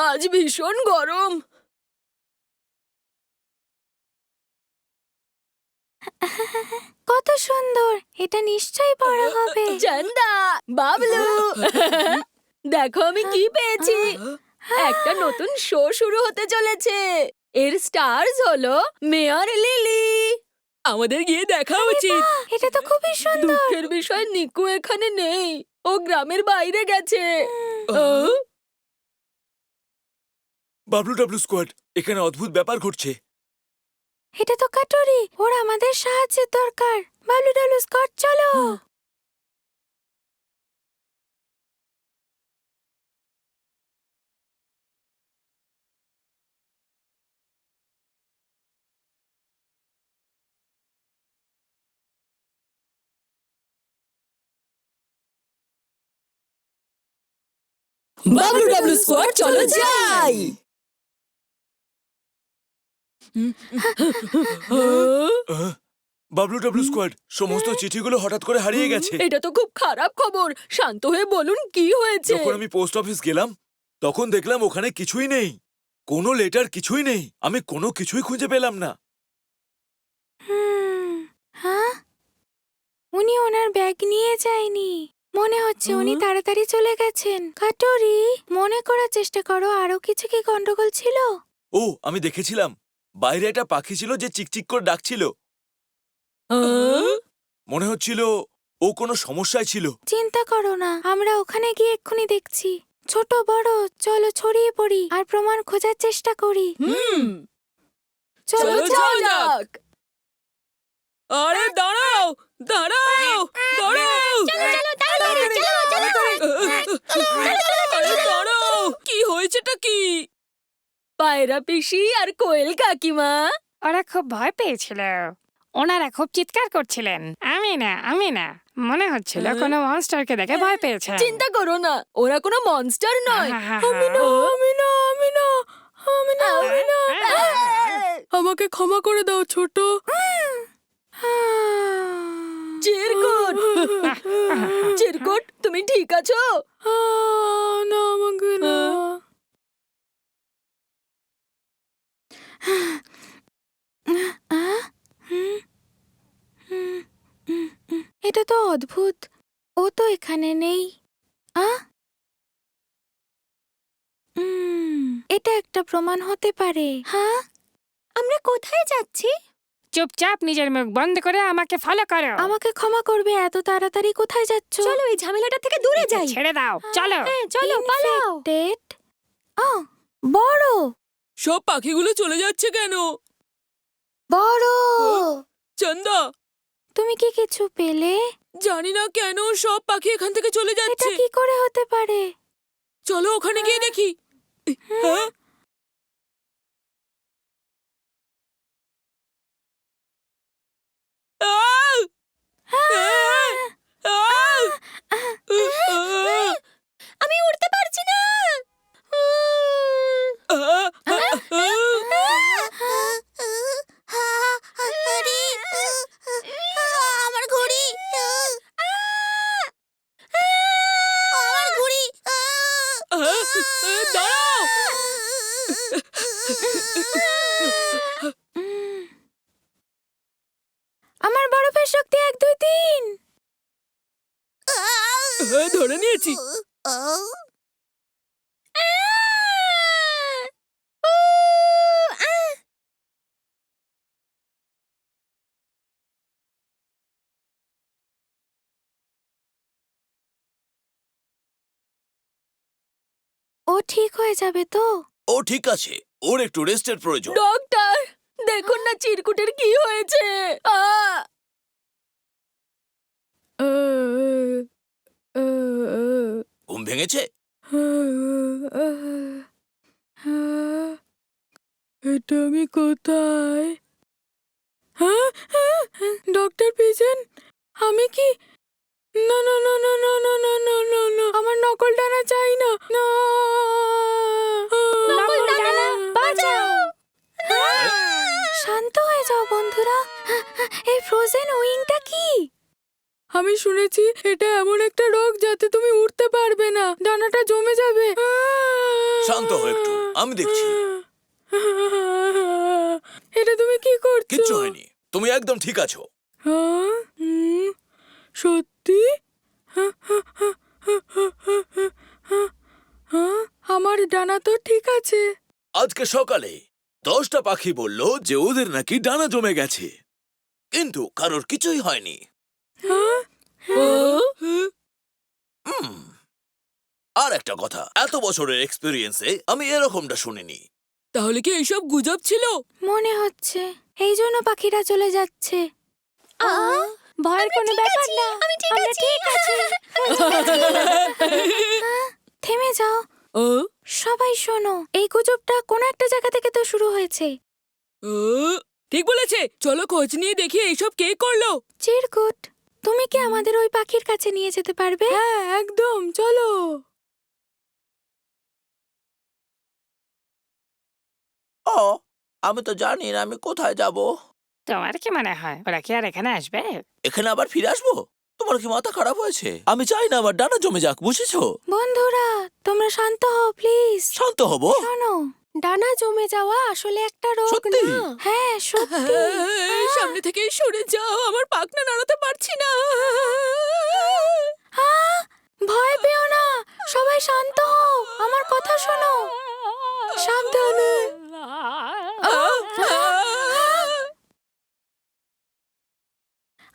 আজ ভীষণ গরম। কত সুন্দর, এটা নিশ্চয়ই বড় হবে। চন্দা, বাবলু, দেখো আমি কি পেয়েছি। একটা নতুন শো শুরু হতে চলেছে। এর স্টারস হলো মেয়র লিলি। আমাদের গিয়ে দেখা উচিত। এটা তো খুবই সুন্দর। দুঃখের বিষয় নিকু এখানে নেই, ও গ্রামের বাইরে গেছে। বাবলু ডাবলু স্কোয়াড, এখানে অদ্ভুত ব্যাপার ঘটছে। এটা তো কাটুরি, ওর আমাদের সাহায্যের দরকার। বাবলু ডাবলু স্কট, চলো। বাবলু ডাবলু স্কোয়াড, চলো যাই। বাবলু ডাবলু স্কোয়াড, সমস্ত চিঠিগুলো হঠাৎ করে হারিয়ে গেছে। এটা তো খুব খারাপ খবর। শান্ত হয়ে বলুন কি হয়েছে। যখন আমি পোস্ট অফিস গেলাম তখন দেখলাম ওখানে কিছুই নেই, কোনো লেটার, কিছুই নেই। আমি কোনো কিছুই খুঁজে পেলাম না। হ্যাঁ, উনি ওনার ব্যাগ নিয়ে যায়নি। মনে হচ্ছে উনি তাড়াতাড়ি চলে গেছেন। কাটুরি, মনে করার চেষ্টা করো, আরো কিছু কি গন্ডগোল ছিল? ও, আমি দেখেছিলাম বাইরে একটা পাখি ছিল যে চিকচিক করে ডাকছিল। মনে হচ্ছিল ও কোনো সমস্যায় ছিল। চিন্তা করো না, আমরা ওখানে গিয়ে এক্ষুনি দেখছি। ছোট বড়, চলো ছড়িয়ে পড়ি আর প্রমাণ খোঁজার চেষ্টা করি। চলো যাওয়া যাক। আরে দাঁড়াও, দাঁড়াও, দাঁড়াও। আরে দাঁড়াও, কি হয়েছেটা কি? পায়রা পিসি আর কোয়েল কাকিমা। ওরা খুব ভয় পেয়েছিল। ওনারা খুব চিৎকার করছিলেন। আমি না, মনে হচ্ছিল কোনো মনস্টারকে দেখে ভয় পেয়েছে। চিন্তা করো না, ওরা কোনো মনস্টার নয়। আমি না, আমাকে ক্ষমা করে দাও ছোট। চিরকুট, চিরকুট, তুমি ঠিক আছো? না, আমাকে না। এটা তো অদ্ভুত, ও তো এখানে নেই। এটা একটা প্রমাণ হতে পারে। হ্যাঁ, আমরা কোথায় যাচ্ছি? চুপচাপ নিজের মুখ বন্ধ করে আমাকে ফলো করো। আমাকে ক্ষমা করবে, এত তাড়াতাড়ি কোথায় যাচ্ছ? চলো এই ঝামেলাটা থেকে দূরে যাই। ছেড়ে দাও, চলো। চলো পালাও। বড় সব পাখিগুলো চলে যাচ্ছে কেন? বড়, চন্দা, তুমি কি কিছু পেলে? জানি না কেন সব পাখি এখান থেকে চলে এটা যাচ্ছে। কি করে হতে পারে? চলো ওখানে গিয়ে দেখি। হ্যাঁ? আহ! আহ! আমি উড়তে পারছি না। আমার ঘড়ি, আমার ঘড়ি। দাঁড়াও! আমার বরফের শক্তি 1 2 3। ধরে নিয়েছি। ও ঠিক হয়ে যাবে তো? ও ঠিক আছে, ওর একটু রেস্টের প্রয়োজন। ডক্টর, দেখুন না চিরকুটের কি হয়েছে। ঘুম ভেঙেছে? এটা আমি কোথায়? ডক্টর পিজন, আমি কি? না না না না না না না না না না, আমার নকল ডানা চাই না। না, নকল ডানা, বাঁচাও। শান্ত হয়ে যাও বন্ধুরা। এই ফ্রোজেন উইংটা কি? আমি শুনেছি এটা এমন একটা রোগ যাতে তুমি উঠতে পারবে না, ডানাটা জমে যাবে। শান্ত হও একটু, আমি দেখছি। এটা তুমি কি করছো? কিচ্ছু হয়নি, তুমি একদম ঠিক আছো। হ্যাঁ? সত্যি? হ্যাঁ, আমার ডানা তো ঠিক আছে। আজকে সকালে 10টা পাখি বলল যে ওদের নাকি ডানা জমে গেছে, কিন্তু কারোর কিছুই হয়নি। হ্যাঁ? আর একটা কথা, এত বছরের এক্সপেরিয়েন্সে আমি এরকমটা শুনিনি। তাহলে কি এইসব গুজব ছিল? মনে হচ্ছে এই জন্য পাখিরা চলে যাচ্ছে। ভয়ের কোনো ব্যাপার না, আমরা ঠিক আছি। থেমে যাও, সবাই শোনো। এই গুজবটা কোনো একটা জায়গা থেকে তো শুরু হয়েছে। ঠিক বলেছে, চলো খোঁজ নিয়ে দেখি এইসব কে করলো। চিরকুট, তুমি কি আমাদের ওই পাখির কাছে নিয়ে যেতে পারবে? হ্যাঁ একদম, চলো। ও, আমি তো জানি না আমি কোথায় যাব। তোমার কি মনে হয় ওরা কি আর এখানে আসবে? এখানে আবার ফিরে আসবো? তোমার কি মাথা খারাপ হয়েছে? আমি চাই না আমার ডানা জমে যাক, বুঝেছো? বন্ধুরা, তোমরা শান্ত হও প্লিজ। শান্ত হব? শোনো, ডানা জমে যাওয়া আসলে একটা রোগ সত্যি? না। হ্যাঁ, সত্যি। সামনে থেকে সরে যাও, আমার পাখনা নাড়াতে পারছি না। আহ! ভয় পেও না, সবাই শান্ত হও, আমার কথা শোনো। সাবধানে।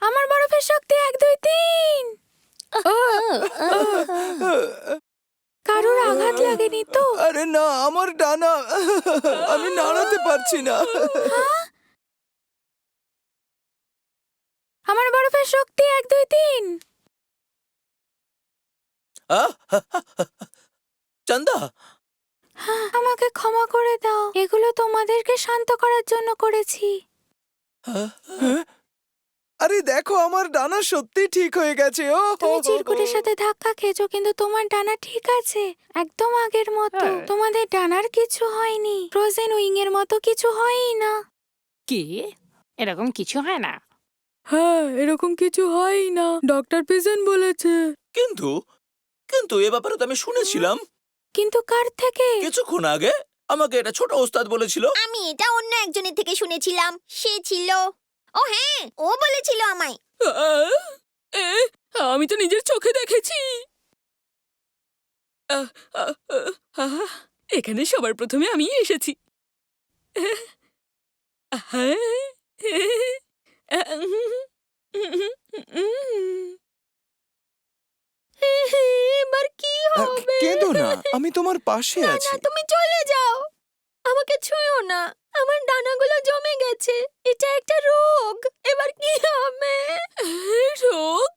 আমার বরফের শক্তি 1 2 3। কারোর আঘাত লাগেনি তো? আরে না, আমার ডানা আমি নাড়াতে পারছি না। আমার বরফের শক্তি 1 2 3। চন্দা, আমাকে ক্ষমা করে দাও, এগুলো তোমাদেরকে শান্ত করার জন্য করেছি। আরে দেখো, আমার ডানা সত্যি ঠিক হয়ে গেছে। ও তুমি চিরকুটের সাথে ধাক্কা খেয়েছো, কিন্তু তোমার ডানা ঠিক আছে, একদম আগের মতো। তোমাদের ডানার কিছু হয়নি, ফ্রোজেন উইং এর মতো কিছু হয়ই না। কি? এরকম কিছু হয় না? হ্যাঁ, এরকম কিছু হয়ই না, ডক্টর পিজন বলেছে। কিন্তু কিন্তু এ ব্যাপারে তো আমি শুনেছিলাম কিন্তু কার থেকে? কিছুক্ষণ আগে। আমাকে এটা ছোট ওস্তাদ বলেছিল। আমি এটা অন্য একজনের থেকে শুনেছিলাম। সে ছিল, ও হ্যাঁ, ও বলেছিল আমায়। আমি তো নিজের চোখে দেখেছি। এখানে সবার প্রথমে আমি এসেছি। এবার কি হবে? কেঁদো না, আমি তোমার পাশে আছি। তুমি চলে যাও, আমাকে ছুঁয়ো না, আমার ডানাগুলো জমে গেছে, এটা একটা রোগ। এবার কি হবে? রোগ?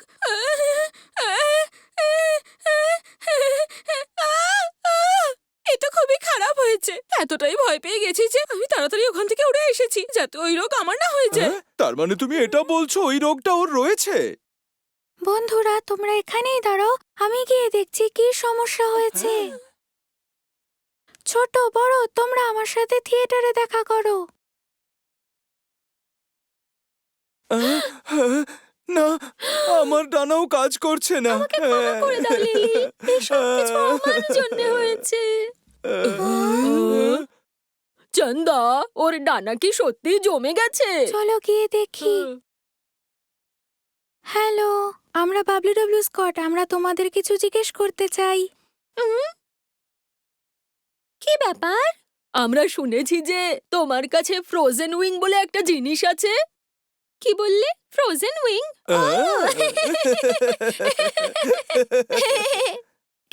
এটা খুবই খারাপ হয়েছে। এতটাই ভয় পেয়ে গেছি যে আমি তাড়াতাড়ি ওখান থেকে উড়ে এসেছি, যাতে ওই রোগ আমার না হয়ে যায়। হ্যাঁ? তার মানে তুমি এটা বলছো ওই রোগটা ওর রয়েছে? বন্ধুরা, তোমরা এখানেই দাঁড়াও, আমি গিয়ে দেখছি কি সমস্যা হয়েছে। ছোট বড়, তোমরা আমার সাথে থিয়েটারে দেখা করো। না, আমার ডানাও কাজ করছে না। করে দাও লিলি, এই সব কিছু আমার জন্য হয়েছে। চন্দা, ওর ডানা কি সত্যি জমে গেছে? চলো গিয়ে দেখি। হ্যালো, আমরা WW স্কট, আমরা তোমাদের কিছু জিজ্ঞেস করতে চাই। কি ব্যাপার? আমরা শুনেছি যে তোমার কাছে ফ্রোজেন উইং বলে একটা জিনিস আছে। কি বললে? Frozen wing?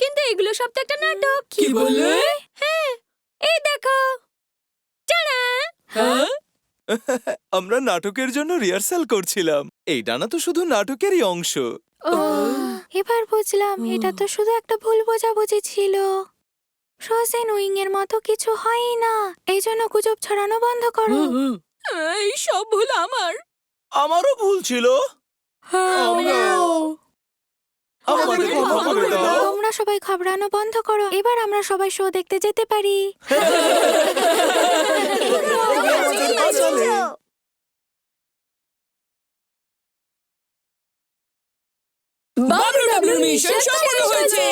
কিন্তু এগুলো সব তো একটা নাটক। কি বললে? হ্যাঁ, এই দেখো। টাড়া! আমরা নাটকের জন্য রিহার্সাল করছিলাম। এই ডানা তো শুধু নাটকেরই অংশ। এবার বুঝলাম, এটা তো শুধু একটা ভুল বোঝাবুঝি ছিল। ফ্রোজেন উইং এর মতো কিছু হয়ই না, এই জন্য গুজব ছড়ানো বন্ধ করো। এই সব ভুল আমার। আমারও ভুল ছিল। আমাদের ক্ষমা করে দাও। তোমরা সবাই ঘাবড়ানো বন্ধ করো, এবার আমরা সবাই শো দেখতে যেতে পারি। WW মিশন সম্পূর্ণ হয়েছে।